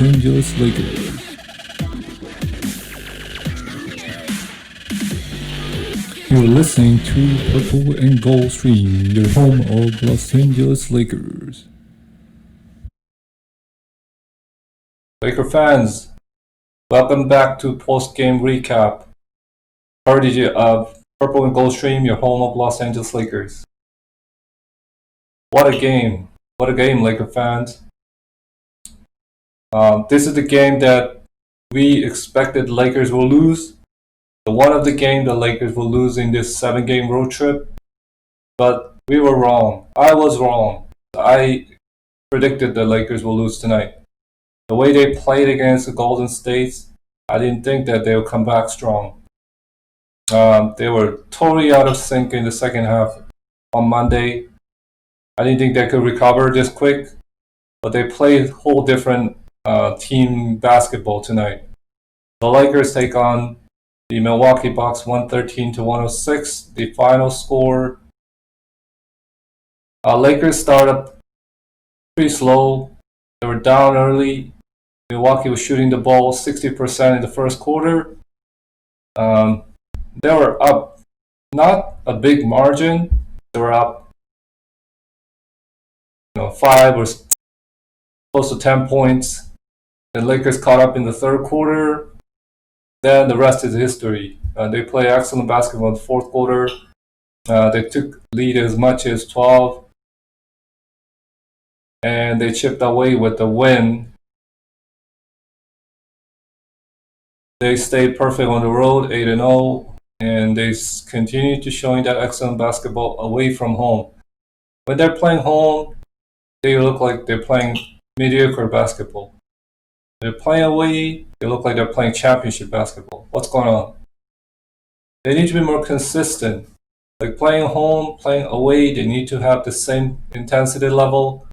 Angeles Lakers. You're listening to Purple and Gold Stream, your home of Los Angeles Lakers. Laker fans, welcome back to post-game recap. Courtesy of Purple and Gold Stream, your home of Los Angeles Lakers. What a game. What a game, Laker fans. This is the game that we expected Lakers will lose. The one of the game the Lakers will lose in this 7-game road trip. But we were wrong. I was wrong. I predicted the Lakers will lose tonight. The way they played against the Golden State, I didn't think that they would come back strong. They were totally out of sync in the second half on Monday. I didn't think they could recover this quick, but they played whole different team basketball tonight. The Lakers take on the Milwaukee Bucks 113-106. The final score. Lakers started pretty slow. They were down early. Milwaukee was shooting the ball 60% in the first quarter. They were up, not a big margin. They were up, 5 or close to 10 points. The Lakers caught up in the third quarter. Then the rest is history. They played excellent basketball in the fourth quarter. They took lead as much as 12. And they chipped away with the win. They stayed perfect on the road, 8-0. And they continue to showing that excellent basketball away from home. When they're playing home, they look like they're playing mediocre basketball. They're playing away, they look like they're playing championship basketball. What's going on? They need to be more consistent. Like playing home, playing away, they need to have the same intensity level.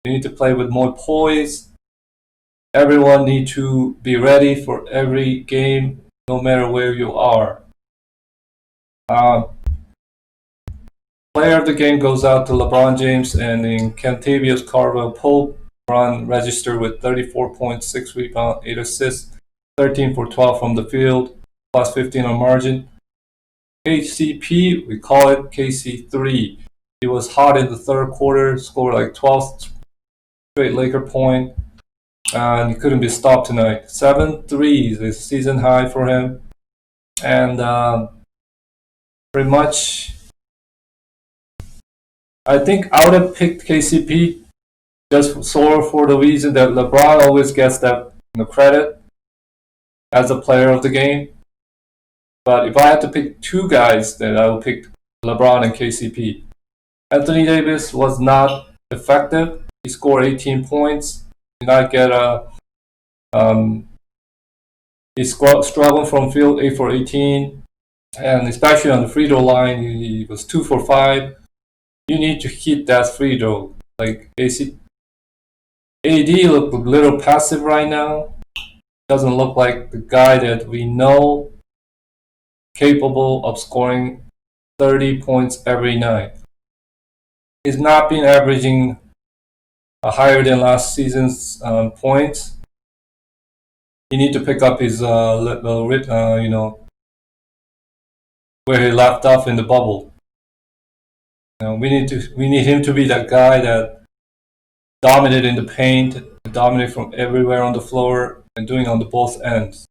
They need to play with more poise. Everyone needs to be ready for every game, no matter where you are. Player of the game goes out to LeBron James and in Kentavious Caldwell-Pope. LeBron registered with 34 points, 6 rebounds, 8 assists, 13 for 12 from the field, plus 15 on margin. KCP, we call it KC3. He was hot in the third quarter, scored like 12 straight Laker point, and he couldn't be stopped tonight. 7 threes is season high for him. And pretty much, I think I would have picked KCP just for the reason that LeBron always gets that credit as a player of the game. But if I had to pick two guys, then I would pick LeBron and KCP. Anthony Davis was not effective. He scored 18 points. Did not get he struggled from field, 8 for 18. And especially on the free throw line, he was 2 for 5. You need to hit that free throw. Like AD looked a little passive right now. Doesn't look like the guy that we know capable of scoring 30 points every night. He's not been averaging higher than last season's points. He need to pick up his where he left off in the bubble. We need him to be that guy that dominate in the paint, dominate from everywhere on the floor, and doing on the both ends,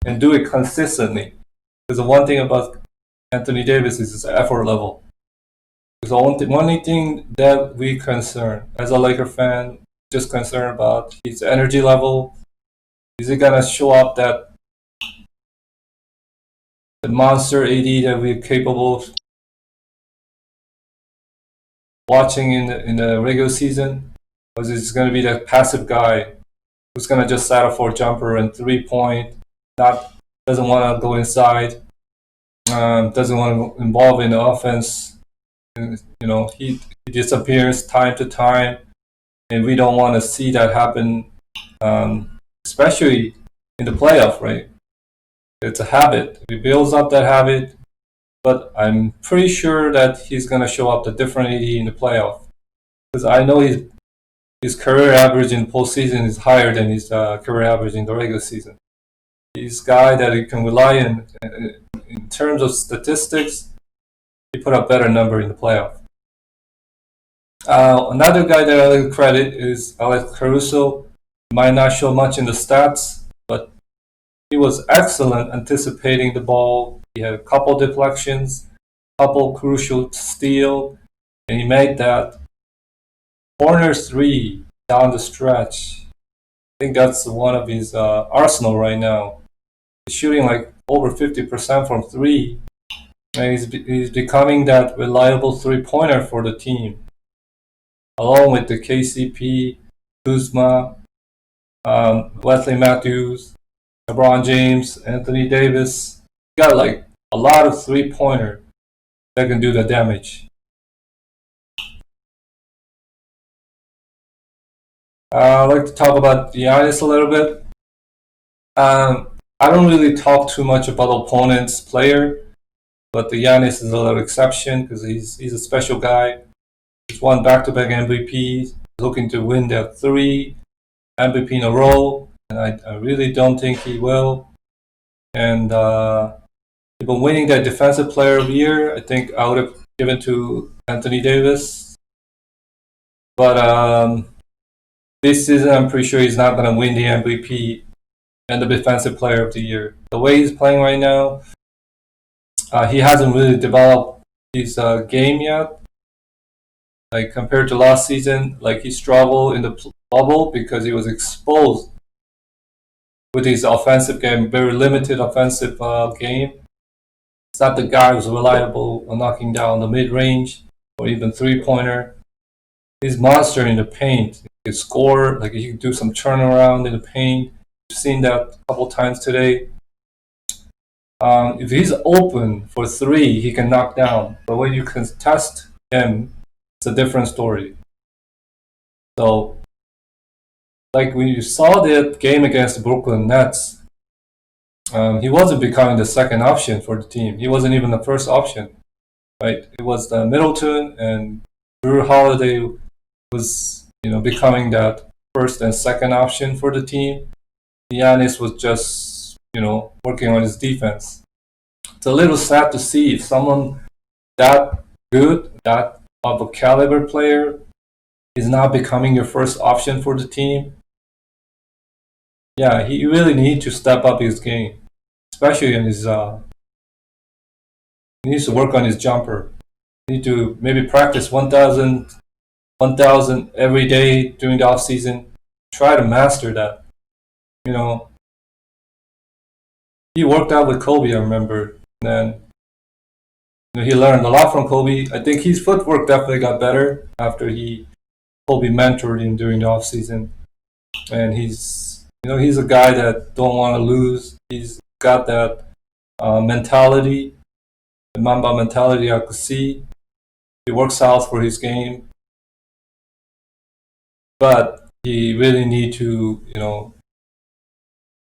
and do it consistently. Because the one thing about Anthony Davis is his effort level. Because the only thing that we concern as a Laker fan, just concerned about his energy level. Is he gonna show up that the monster AD that we're capable of watching in the regular season? Or is it going to be that passive guy who's going to just settle for a jumper and 3-point, doesn't want to go inside, doesn't want to involve in the offense? And, he disappears time to time, and we don't want to see that happen, especially in the playoff, right? It's a habit. He builds up that habit, but I'm pretty sure that he's going to show up the different AD in the playoff. Because I know he's his career average in postseason is higher than his career average in the regular season. He's a guy that you can rely on in terms of statistics. He put up better number in the playoff. Another guy that I like to credit is Alex Caruso. Might not show much in the stats, but he was excellent anticipating the ball. He had a couple deflections, couple crucial steal, and he made that corner three down the stretch. I think that's one of his arsenal right now. He's shooting like over 50% from three, and he's becoming that reliable three-pointer for the team, along with the KCP, Kuzma, Wesley Matthews, LeBron James, Anthony Davis. Got like a lot of three-pointer that can do the damage. I'd like to talk about Giannis a little bit. I don't really talk too much about opponent's player, but the Giannis is a little exception because he's a special guy. He's won back-to-back MVPs, looking to win that 3 MVP in a row, and I really don't think he will. And even winning that Defensive Player of the Year, I think I would have given to Anthony Davis. But this season, I'm pretty sure he's not going to win the MVP and the Defensive Player of the Year. The way he's playing right now, he hasn't really developed his game yet. Like compared to last season, like he struggled in the bubble because he was exposed with his offensive game, very limited offensive game. It's not the guy who's reliable on knocking down the mid-range or even three-pointer. He's monster in the paint. He can score, like he can do some turnaround in the paint. We've seen that a couple times today. If he's open for 3, he can knock down. But when you contest him, it's a different story. So, like when you saw that game against the Brooklyn Nets, he wasn't becoming the second option for the team. He wasn't even the first option, right? It was Middleton and Drew Holiday was, becoming that first and second option for the team. Giannis was just, working on his defense. It's a little sad to see if someone that good, that of a caliber player is not becoming your first option for the team. Yeah, he really needs to step up his game, especially in his. He needs to work on his jumper. He needs to maybe practice 1,000 every day during the off season. Try to master that. He worked out with Kobe, I remember, and then he learned a lot from Kobe. I think his footwork definitely got better after Kobe mentored him during the off season, and he's a guy that don't want to lose. He's got that mentality, the Mamba mentality I could see. He works out for his game, but he really need to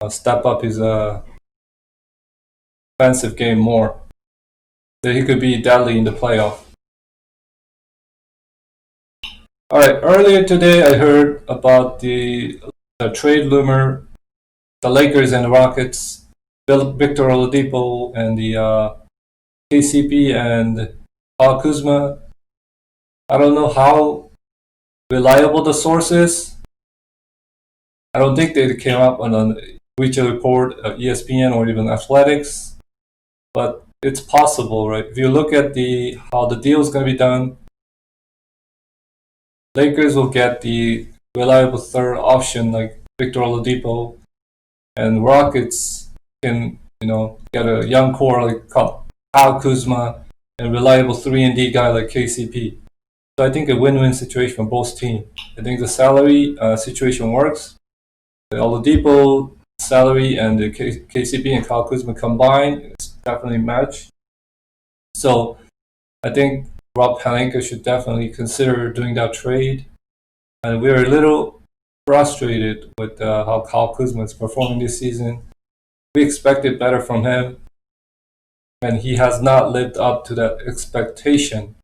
step up his offensive game more. That he could be deadly in the playoff. Alright, earlier today I heard about the trade rumor, the Lakers and the Rockets, Victor Oladipo and the KCP and Kyle Kuzma. I don't know how reliable the source is. I don't think they came up on a Bleacher Report, ESPN, or even Athletics, but it's possible, right? If you look at how the deal is going to be done, Lakers will get the reliable third option like Victor Oladipo, and Rockets can, get a young core like Kyle Kuzma and reliable 3-and-D guy like KCP. So I think a win-win situation for both teams. I think the salary situation works. The Oladipo salary and the KCP and Kyle Kuzma combined is definitely a match. So I think Rob Pelinka should definitely consider doing that trade. And we're a little frustrated with how Kyle Kuzma is performing this season. We expected better from him, and he has not lived up to that expectation.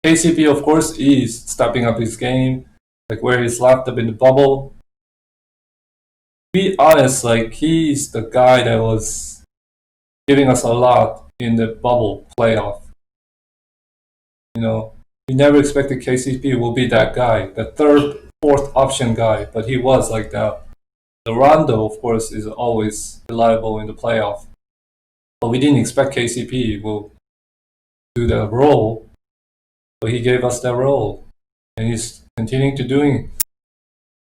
KCP, of course, is stepping up his game. like where he's locked up in the bubble. To be honest, like he's the guy that was giving us a lot in the bubble playoff. You know, we never expected KCP will be that guy, the third, fourth option guy, but he was like that. The Rondo, of course, is always reliable in the playoff. But we didn't expect KCP will do that role, but he gave us that role. And he's continuing to doing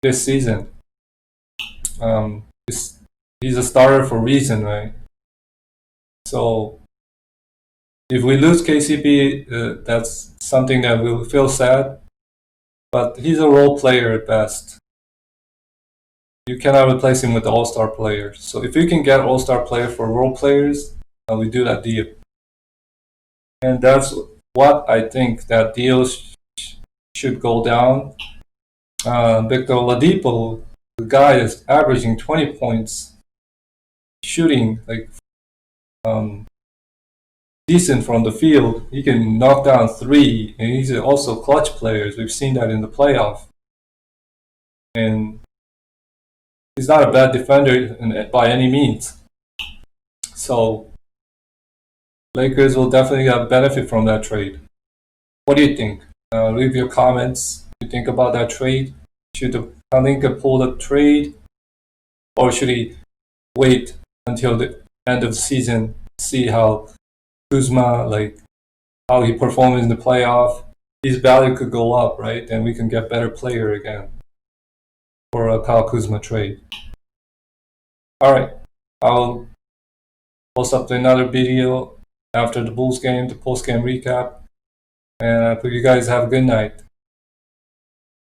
this season. He's a starter for a reason, right? So if we lose KCP, that's something that we'll feel sad. But he's a role player at best. You cannot replace him with the all-star players. So if you can get all-star player for role players, we do that deal. And that's what I think that deal should go down. Victor Oladipo, the guy is averaging 20 points, shooting like decent from the field. He can knock down three, and he's also clutch players. We've seen that in the playoff. And he's not a bad defender by any means. So Lakers will definitely benefit from that trade. What do you think? Leave your comments. What do you think about that trade? Should the Pelinka pull the trade, or should he wait until the end of the season, see how Kuzma, like how he performs in the playoff? His value could go up, right? And we can get better player again for a Kyle Kuzma trade. All right, I'll post up another video after the Bulls game, the post game recap, and I hope you guys have a good night.